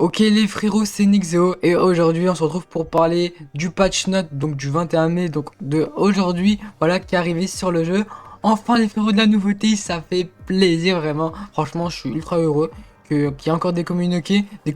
Ok les frérots, c'est Nixeo et aujourd'hui on se retrouve pour parler du patch note donc du 21 mai donc de aujourd'hui voilà qui est arrivé sur le jeu. Enfin les frérots, de la nouveauté, ça fait plaisir vraiment. Franchement je suis ultra heureux qu'il y ait encore des communiqués, des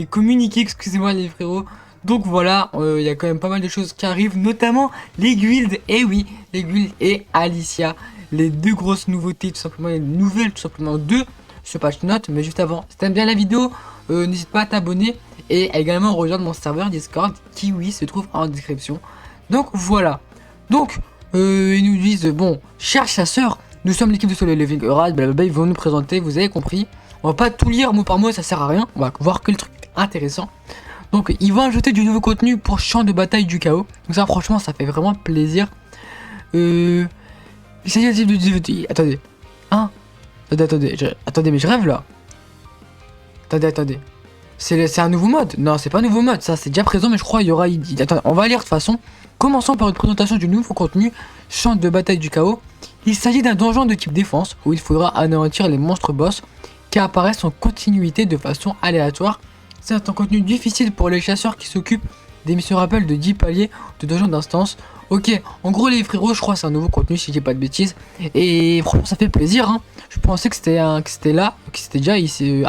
communiqués, excusez-moi les frérots. Donc voilà, il y a quand même pas mal de choses qui arrivent, notamment les guildes. Et oui, les guildes et Alicia, les deux grosses nouveautés, tout simplement les nouvelles tout simplement de ce patch note. Mais juste avant, si t'aimes bien la vidéo, n'hésite pas à t'abonner et également rejoindre mon serveur Discord qui oui se trouve en description. Donc voilà. Donc ils nous disent bon, chers chasseurs, nous sommes l'équipe de Solo Leveling Rad, blablabla, ils vont nous présenter, vous avez compris. On va pas tout lire mot par mot, ça sert à rien. On va voir que le truc intéressant. Donc ils vont ajouter du nouveau contenu pour champ de bataille du chaos. Donc ça franchement ça fait vraiment plaisir. Il s'agit de... Attendez. Hein? Attendez, mais je rêve là. Attendez. C'est un nouveau mode? Non, c'est pas un nouveau mode, ça c'est déjà présent, mais je crois il y aura... Attends, on va lire de toute façon. Commençons par une présentation du nouveau contenu, champ de bataille du chaos. Il s'agit d'un donjon de type défense, où il faudra anéantir les monstres boss qui apparaissent en continuité de façon aléatoire. C'est un contenu difficile pour les chasseurs qui s'occupent des missions rappel de 10 paliers de donjons d'instance. Ok, en gros les frérots, je crois que c'est un nouveau contenu si je dis pas de bêtises. Et franchement ça fait plaisir, hein. Je pensais que c'était là, que c'était déjà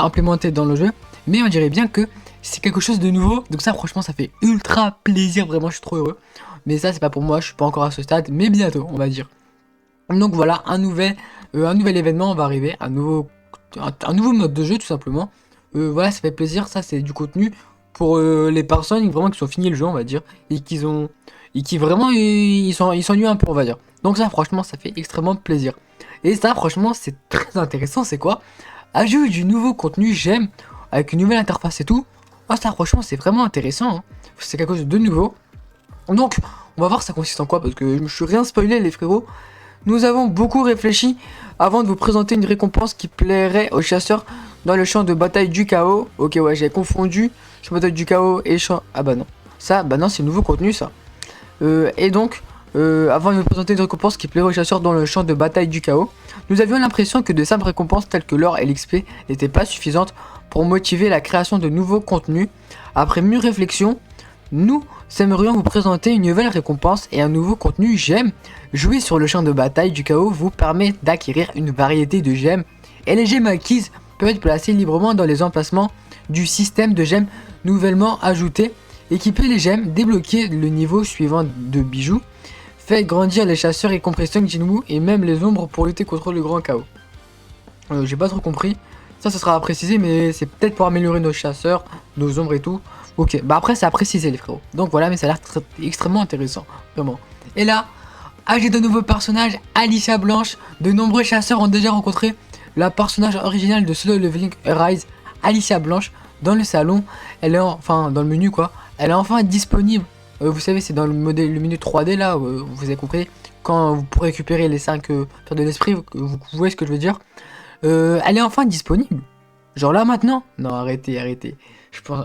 implémenté dans le jeu. Mais on dirait bien que c'est quelque chose de nouveau. Donc ça franchement ça fait ultra plaisir, vraiment je suis trop heureux. Mais ça c'est pas pour moi, je suis pas encore à ce stade, mais bientôt on va dire. Donc voilà, un nouvel événement va arriver, un nouveau mode de jeu tout simplement. Voilà, ça fait plaisir, ça c'est du contenu pour les personnes vraiment qui ont fini le jeu on va dire. Et qui vraiment ils s'ennuient un peu on va dire. Donc ça franchement ça fait extrêmement plaisir. Et ça franchement c'est très intéressant, c'est quoi? Ajout du nouveau contenu j'aime avec une nouvelle interface et tout. Ah ça franchement c'est vraiment intéressant, hein. C'est quelque chose de nouveau. Donc on va voir ça consiste en quoi parce que je me suis rien spoilé les frérots. Nous avons beaucoup réfléchi avant de vous présenter une récompense qui plairait aux chasseurs dans le champ de bataille du chaos. Ok ouais j'ai confondu champ de bataille du chaos et champ... Ah bah non. Ça, bah non c'est nouveau contenu ça. Et donc, avant de vous présenter une récompense qui plairait aux chasseurs dans le champ de bataille du chaos, nous avions l'impression que de simples récompenses telles que l'or et l'XP n'étaient pas suffisantes pour motiver la création de nouveaux contenus. Après mûre réflexion, nous aimerions vous présenter une nouvelle récompense et un nouveau contenu gemmes. Jouer sur le champ de bataille du chaos vous permet d'acquérir une variété de gemmes et les gemmes acquises peuvent être placées librement dans les emplacements du système de gemmes nouvellement ajouté. Équiper les gemmes, débloquer le niveau suivant de bijoux, fait grandir les chasseurs et compression Jinwoo et même les ombres pour lutter contre le grand chaos. J'ai pas trop compris. Ça sera à préciser, mais c'est peut-être pour améliorer nos chasseurs, nos ombres et tout. Ok, bah après c'est à préciser les frérots. Donc voilà, mais ça a l'air extrêmement intéressant, vraiment. Et là, âgé de nouveaux personnages, Alicia Blanche. De nombreux chasseurs ont déjà rencontré la personnage originale de Solo Leveling Arise, Alicia Blanche, dans le salon. Elle est enfin dans le menu quoi. Elle est enfin disponible. Vous savez, c'est dans le menu 3D là, vous avez compris. Quand vous pourrez récupérer les 5 faire de l'esprit, vous voyez ce que je veux dire. Elle est enfin disponible. Genre là maintenant. Non, arrêtez.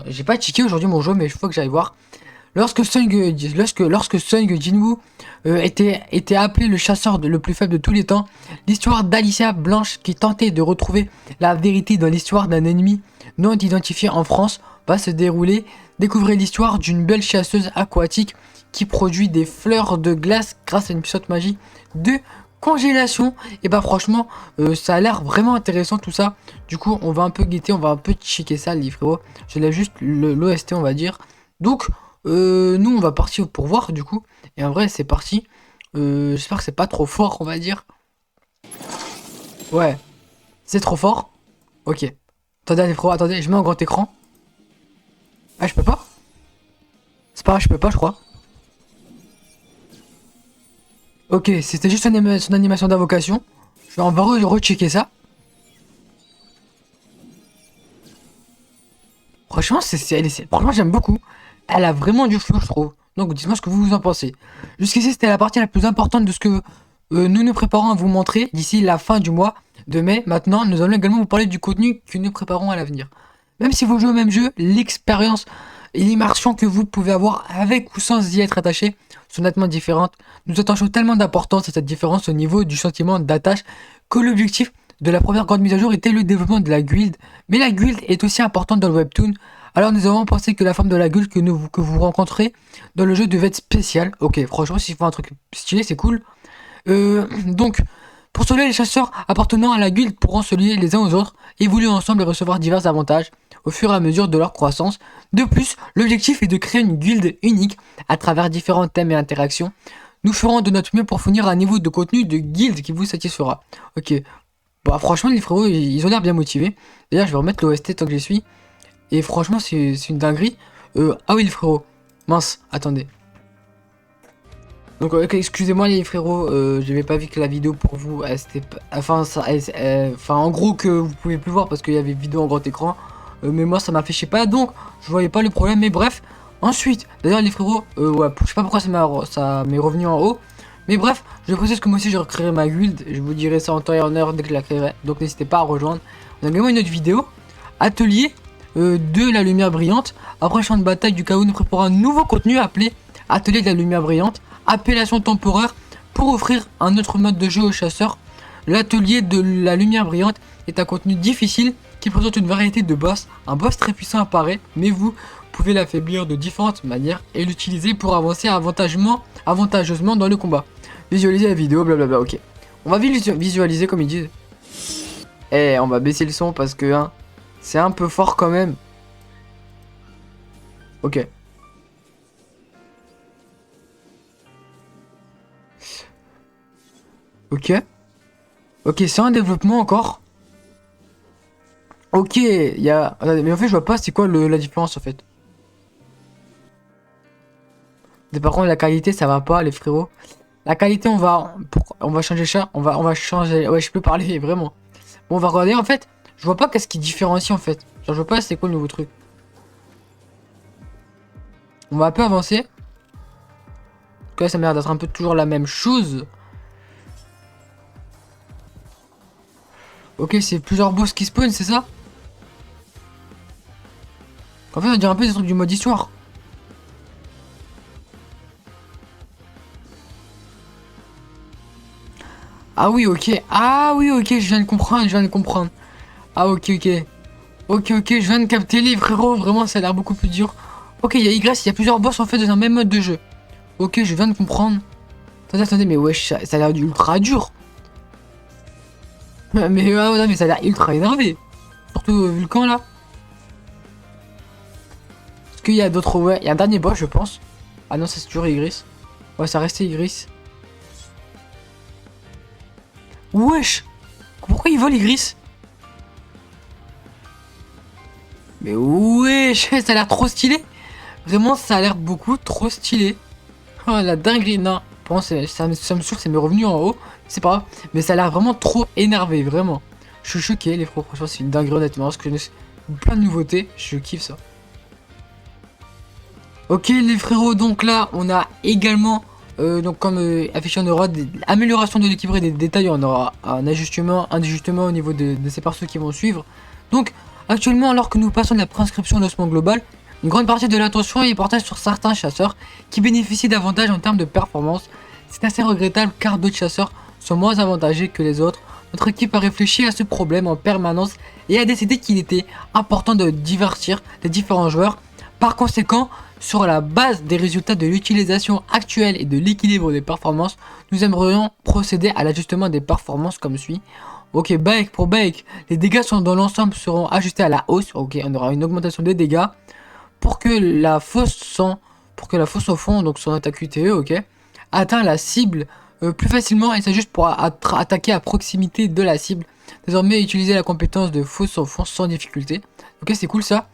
J'ai pas checké aujourd'hui mon jeu, mais il faut que j'aille voir. Lorsque Sung Jinwoo était appelé le chasseur le plus faible de tous les temps, l'histoire d'Alicia Blanche qui tentait de retrouver la vérité dans l'histoire d'un ennemi non identifié en France va se dérouler. Découvrez l'histoire d'une belle chasseuse aquatique qui produit des fleurs de glace grâce à une puissante magie de congélation. Et bah franchement ça a l'air vraiment intéressant tout ça. Du coup on va un peu guetter, on va un peu checker ça les frérots. Je lève juste l'OST on va dire. Donc nous on va partir pour voir du coup. Et en vrai c'est parti. J'espère que c'est pas trop fort on va dire. Ouais. C'est trop fort. Ok. Attendez les frérots, attendez, je mets en grand écran. Ah je peux pas? C'est pas grave, je peux pas je crois. Ok, c'était juste son animation d'invocation. On va rechecker ça. Franchement, franchement j'aime beaucoup. Elle a vraiment du flow je trouve. Donc dites-moi ce que vous en pensez. Jusqu'ici c'était la partie la plus importante de ce que nous préparons à vous montrer d'ici la fin du mois de mai. Maintenant, nous allons également vous parler du contenu que nous préparons à l'avenir. Même si vous jouez au même jeu, l'expérience et l'immersion que vous pouvez avoir avec ou sans y être attaché sont nettement différentes. Nous attachons tellement d'importance à cette différence au niveau du sentiment d'attache que l'objectif de la première grande mise à jour était le développement de la guilde. Mais la guilde est aussi importante dans le webtoon Alors nous avons pensé que la forme de la gueule que vous rencontrez dans le jeu devait être spéciale. Ok, franchement, s'ils font un truc stylé, c'est cool. Donc, pour cela, les chasseurs appartenant à la guilde pourront se lier les uns aux autres, évoluer ensemble et recevoir divers avantages au fur et à mesure de leur croissance. De plus, l'objectif est de créer une guilde unique à travers différents thèmes et interactions. Nous ferons de notre mieux pour fournir un niveau de contenu de guilde qui vous satisfera. Ok, bah franchement les frérots ils ont l'air bien motivés. D'ailleurs je vais remettre l'OST tant que j'y suis. Et franchement c'est une dinguerie. Ah oui les frérots, mince, attendez. Donc excusez-moi les frérots, j'avais pas vu que la vidéo pour vous, c'était enfin en gros que vous pouvez plus voir parce qu'il y avait vidéo en grand écran, mais moi ça m'affichait pas donc je voyais pas le problème. Mais bref, ensuite d'ailleurs les frérots, ouais, je sais pas pourquoi ça m'est revenu en haut, mais bref, je précise que moi aussi je recréerai ma guilde, je vous dirai ça en temps et en heure dès que je la créerai, donc n'hésitez pas à rejoindre. On a également une autre vidéo, atelier de la lumière brillante. Après champ de bataille du chaos, nous préparons un nouveau contenu appelé atelier de la lumière brillante, appellation temporaire pour offrir un autre mode de jeu aux chasseurs. L'atelier de la lumière brillante est un contenu difficile qui présente une variété de boss. Un boss très puissant apparaît, mais vous pouvez l'affaiblir de différentes manières et l'utiliser pour avancer avantageusement dans le combat. Visualiser la vidéo, blablabla, ok. On va visualiser comme ils disent. On va baisser le son parce que hein, c'est un peu fort quand même. Ok. Ok. Ok, c'est un développement encore. Ok, il y a... Attendez, mais en fait, je vois pas c'est quoi la différence en fait. Mais par contre, la qualité, ça va pas, les frérots. La qualité, on va changer ça. On va changer... Ouais, je peux parler, vraiment. Bon, on va regarder, en fait. Je vois pas qu'est-ce qui différencie, en fait. Genre, je vois pas c'est quoi le nouveau truc. On va un peu avancer. En tout cas, ça m'a l'air d'être un peu toujours la même chose. Ok, c'est plusieurs boss qui spawn, c'est ça? En fait, on dirait un peu des trucs du mode histoire. Ah oui, ok. Ah oui, ok, je viens de comprendre, je viens de comprendre. Ah ok, ok. Ok, ok, je viens de capter les frérots. Vraiment, ça a l'air beaucoup plus dur. Ok, il y a Y, il y a plusieurs boss en fait dans un même mode de jeu. Ok, je viens de comprendre. Attendez, attendez, mais wesh, ça a l'air ultra dur. Mais ouais, mais ça a l'air ultra énervé. Surtout Vulcan là. Est-ce qu'il y a d'autres... Ouais, il y a un dernier boss, je pense. Ah non, ça c'est toujours Igris. Ouais, ça restait Igris. Wesh! Pourquoi il vole Igris? Mais wesh, ça a l'air trop stylé. Vraiment, ça a l'air beaucoup trop stylé. Oh la dinguerie, non. Bon, ça me saoule, ça m'est revenu en haut. C'est pas grave. Mais ça a l'air vraiment trop énervé, vraiment. Je suis choqué, les frérots. Franchement, c'est une dinguerie, honnêtement. Parce que plein de nouveautés. Je kiffe ça. Ok, les frérots, donc là, on a également, donc comme affiché, on aura des améliorations de l'équilibre et des détails. On aura un ajustement au niveau de ces persos qui vont suivre. Donc, actuellement, alors que nous passons de la prescription d'ossement global, une grande partie de l'attention est portée sur certains chasseurs qui bénéficient davantage en termes de performance. C'est assez regrettable car d'autres chasseurs sont moins avantagés que les autres. Notre équipe a réfléchi à ce problème en permanence et a décidé qu'il était important de divertir les différents joueurs. Par conséquent, sur la base des résultats de l'utilisation actuelle et de l'équilibre des performances, nous aimerions procéder à l'ajustement des performances comme suit. Ok, Bake pour Bake, les dégâts dans l'ensemble seront ajustés à la hausse. Ok, on aura une augmentation des dégâts. Pour que la fosse au fond, donc son attaque QTE, ok, atteint la cible plus facilement et s'ajuste pour attaquer à proximité de la cible. Désormais, utiliser la compétence de fosse au fond sans difficulté. Ok, c'est cool ça.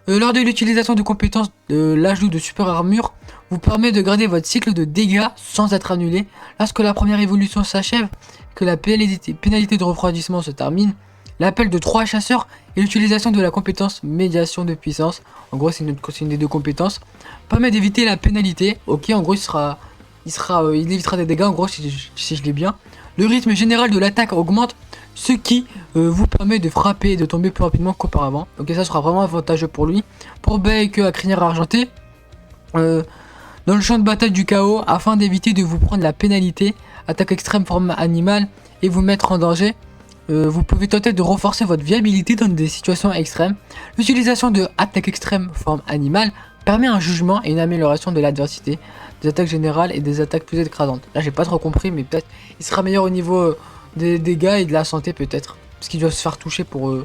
Lors de l'utilisation de compétences, l'ajout de super armure vous permet de garder votre cycle de dégâts sans être annulé. Lorsque la première évolution s'achève, que la pénalité de refroidissement se termine, l'appel de 3 chasseurs et l'utilisation de la compétence médiation de puissance, en gros c'est une des deux compétences, permet d'éviter la pénalité. Ok, en gros il évitera des dégâts, en gros si je l'ai bien. Le rythme général de l'attaque augmente, ce qui vous permet de frapper et de tomber plus rapidement qu'auparavant. Ok, ça sera vraiment avantageux pour lui. Pour Bake à crinière argentée, dans le champ de bataille du chaos, afin d'éviter de vous prendre la pénalité, attaque extrême forme animale et vous mettre en danger, vous pouvez tenter de renforcer votre viabilité dans des situations extrêmes. L'utilisation de attaques extrêmes forme animale permet un jugement et une amélioration de l'adversité, des attaques générales et des attaques plus écrasantes. Là j'ai pas trop compris, mais peut-être il sera meilleur au niveau des dégâts et de la santé peut-être. Parce qu'il doit se faire toucher pour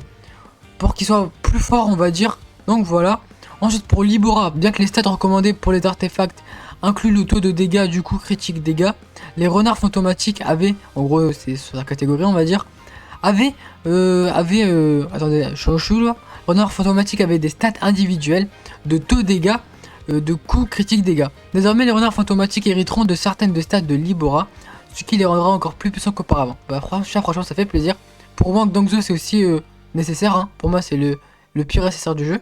qu'il soit plus fort on va dire. Donc voilà. Ensuite pour Libora, bien que les stats recommandés pour les artefacts incluent le taux de dégâts du coup critique dégâts, les renards fantomatiques avaient, en gros c'est sur la catégorie on va dire, attendez, je suis au chou là. Renard fantomatique avait des stats individuelles de taux dégâts, de coups critiques dégâts. Désormais les renards fantomatiques hériteront de certaines de stats de Libora, ce qui les rendra encore plus puissants qu'auparavant. Bah franchement ça fait plaisir. Pour moi Gdongzo c'est aussi nécessaire, hein. Pour moi c'est le pire nécessaire du jeu.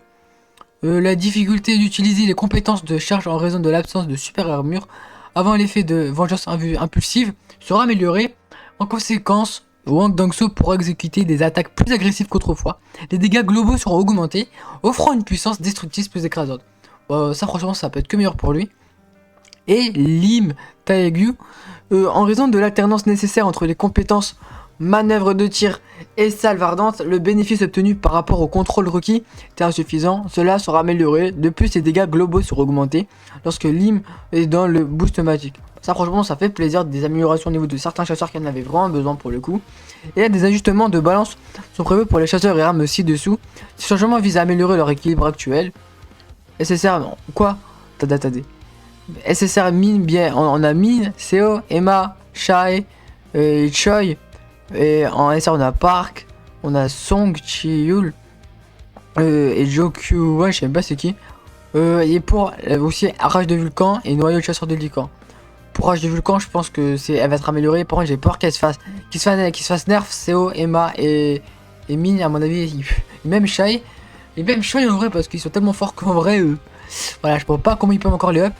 La difficulté d'utiliser les compétences de charge en raison de l'absence de super armure avant l'effet de vengeance impulsive sera améliorée. En conséquence, Wang Dongso pourra exécuter des attaques plus agressives qu'autrefois. Les dégâts globaux seront augmentés, offrant une puissance destructrice plus écrasante. Ça franchement ça peut être que meilleur pour lui. Et Lim Taegyu, en raison de l'alternance nécessaire entre les compétences manœuvre de tir et salve ardente, le bénéfice obtenu par rapport au contrôle requis est insuffisant. Cela sera amélioré. De plus, les dégâts globaux seront augmentés lorsque Lim est dans le boost magique. Ça franchement ça fait plaisir, des améliorations au niveau de certains chasseurs qui en avaient vraiment besoin pour le coup. Et des ajustements de balance sont prévus pour les chasseurs et armes ci-dessous. Ces changements visent à améliorer leur équilibre actuel. SSR, non, quoi? Tadé. SSR mine bien, on a mine, Seo, Emma, Shai, Choi. Et en SR on a Park, on a Song Chi-yul et Jokyu, ouais je sais pas c'est qui. Et pour aussi Rage de Vulcan et Noyau de Chasseur de Lycan. Pour Rage de Vulcan je pense que elle va être améliorée. Par contre j'ai peur qu'elle se fasse nerf Seo, Emma et Mine à mon avis. Même Shai. Et même Shai en vrai parce qu'ils sont tellement forts qu'en vrai voilà je sais pas comment ils peuvent encore les up.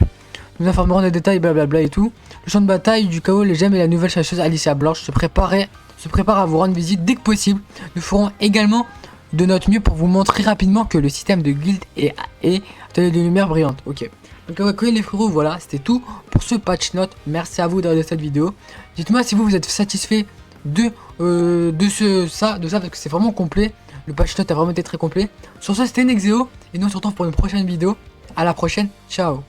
Nous informerons des détails blablabla et tout. Le champ de bataille du chaos, les gemmes et la nouvelle chasseuse Alicia Blanche se prépare à vous rendre visite dès que possible. Nous ferons également de notre mieux pour vous montrer rapidement que le système de guild est atelier de lumière brillante. Ok. Donc ok les frérots, voilà, c'était tout pour ce patch note. Merci à vous d'avoir regardé cette vidéo. Dites-moi si vous êtes satisfait de ça parce que c'est vraiment complet. Le patch note a vraiment été très complet. Sur ce c'était Nexeo et nous on se retrouve pour une prochaine vidéo. À la prochaine, ciao.